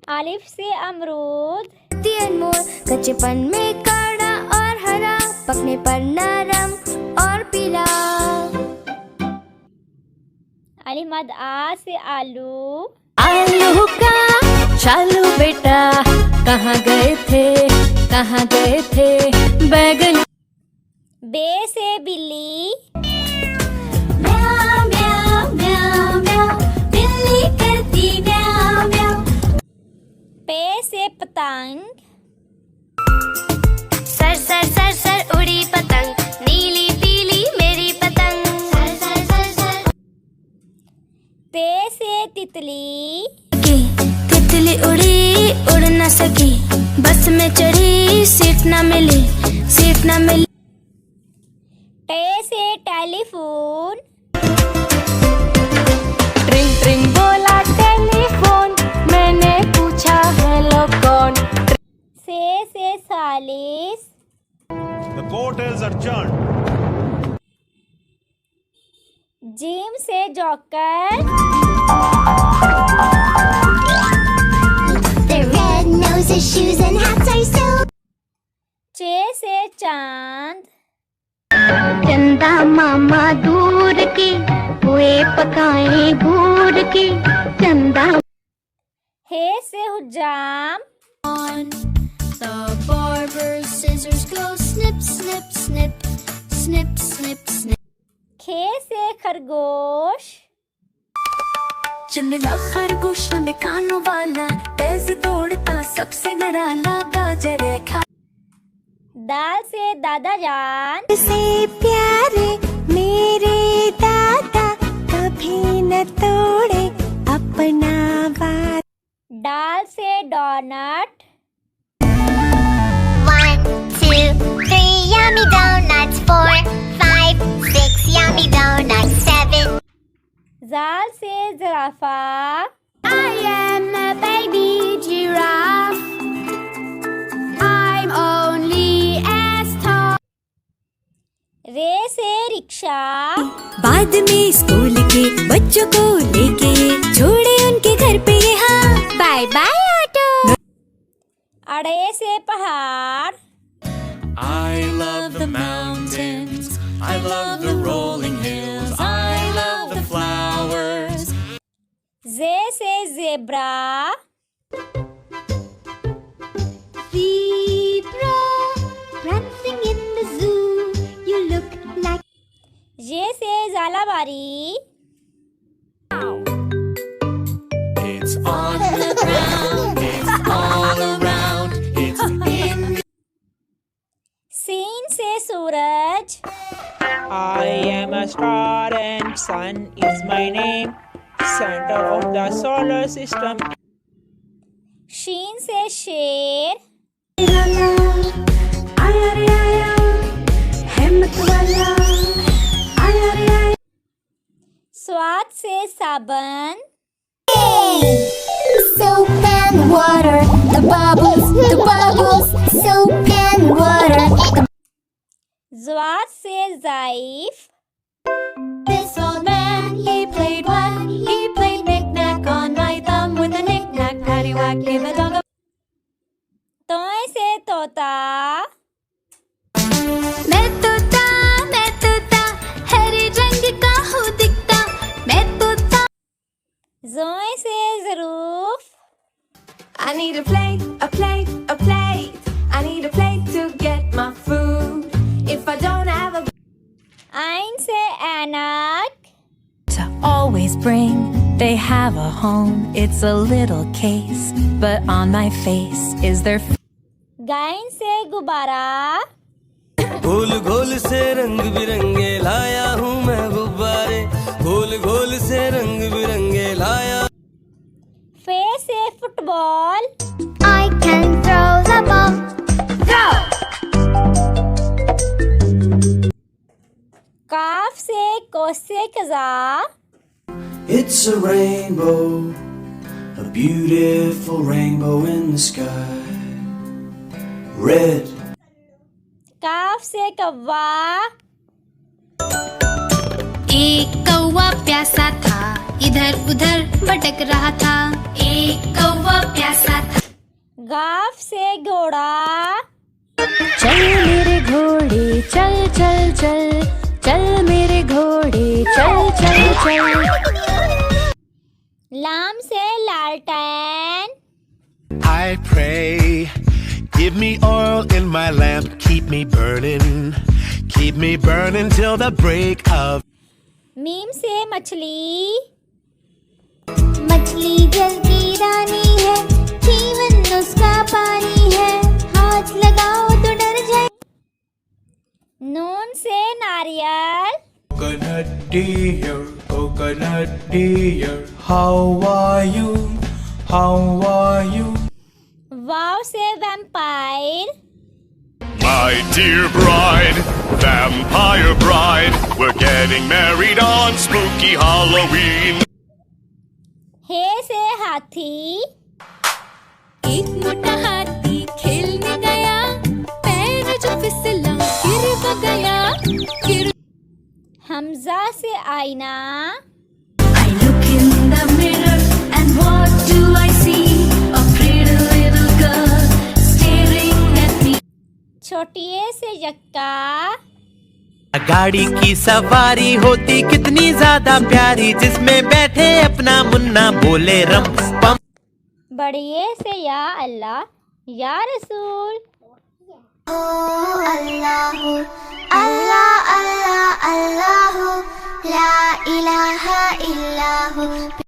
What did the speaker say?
अलिफ से अमरूद, कच्चेपन में काड़ा और हरा, पकने पर नरम और पीला। अलिफ मद आ से आलू, आलू का चालू बेटा, कहाँ गए थे बैगन। बे से बिल्ली, म्याऊ म्याऊ म्याऊ म्याऊ, बिल्ली करती म्याऊ म्याऊ। पे से पतंग, सर सर सर सर उड़ी पतंग, नीली पीली मेरी पतंग। Sir sir sir sir. ते से तितली, तितली उड़ी उड़ न सकी, बस में चढ़ी सीट न मिली। टे से टेलीफोन, ट्रिंग ट्रिंग बोला टेलीफोन, मैंने पूछा हेलो कौन। से सालिस, The court is adjourned. Gym से joker, Their red noses, shoes, and hats are so. चे से चांद, चंदा मामा दूर के, हुए पकाए घूर के, चंदा। हे से हुजाम, The barber's scissors go snip snip snip, snip snip snip. खे से खरगोश, चंदला खरगोश में कानों वाला, तेज दौड़ता सबसे डराना, गाजर खा। दाल से दादा जान, से प्यारे मेरे दादा, कभी न तोड़े अपना वादा। डाल से donut, 1, 2, 3 yummy donuts, 4, 5, 6 yummy donuts, 7. जाल से जिराफा, I am a baby giraffe. I'm only as tall. रे से रिक्शा, बाद में स्कूल के बच्चों को लेके छोड़े उनके घर पे यहाँ, बाय बाय ऑटो। अड़े से पहाड़, I love the mountains, I love the rolling hills, I love the flowers. जे से zebra, Zebra prancing in the zoo. You look like. ये से झालाबारी, It's on the ground, it's all around, it's in. सीन से सूरज, I am a star and sun is my name, center of the solar system. शीन से शेर, आया रे आया, हिम्मत वाला, आया रे आया। स्वाद से साबन, Soap and water, the bubbles, soap and water. ज्वाद से ज़ाइफ, This old man, he played what? He played knick-knack on my thumb with a knick-knack, paddywhack, give a dog a... तोय से तोता, मैं तोता, हरे रंग का हूँ दिखता, मैं तोता। जोय से Zaroof, I need a plate, a plate, a plate. I need a plate to get my food. If I don't have a आइन से ऐनक, to always bring. They have a home, it's a little case, but on my face is their again से गुब्बारा, गोल गोल से रंग बिरंगे लाया हूँ मैं गुब्बारे, गोल गोल से रंग बिरंगे लाया। फे से football, I can throw the ball. Throw. काफ से कोसे कज़ा, It's a rainbow, a beautiful rainbow in the sky. Red. काफ से कौवा, एक कौवा प्यासा था, इधर उधर भटक रहा था। एक एक कौवा प्यासा था। गाफ से घोड़ा। चल मेरे घोड़े चल चल चल, चल मेरे घोड़े चल चल चल। लाम से लालटेन। I pray, give me oil in my lamp, keep me burning till the break of. Meme से मछली। मछली जल की रानी है, जीवन उसका पानी है, हाथ लगाओ तो डर जाए। नून से नारियल। Coconut dear, how are you? How are you? वाव से vampire. My dear bride, vampire bride, we're getting married on spooky Halloween. हे से हाथी। एक मोटा हाथी खेलने गया, पैर जो फिसला गिर गया। हमजा से आईना। I look in the mirror and what do I see? A pretty little girl staring at me. छोटिए से यक्का। गाड़ी की सवारी होती कितनी ज्यादा प्यारी, जिसमें बैठे अपना मुन्ना बोले रम पम। बड़िए से या अल्लाह या रसूल। अल्लाह अल्लाह अल्लाह अल्लाह ला इलाहा इल्लल्लाह।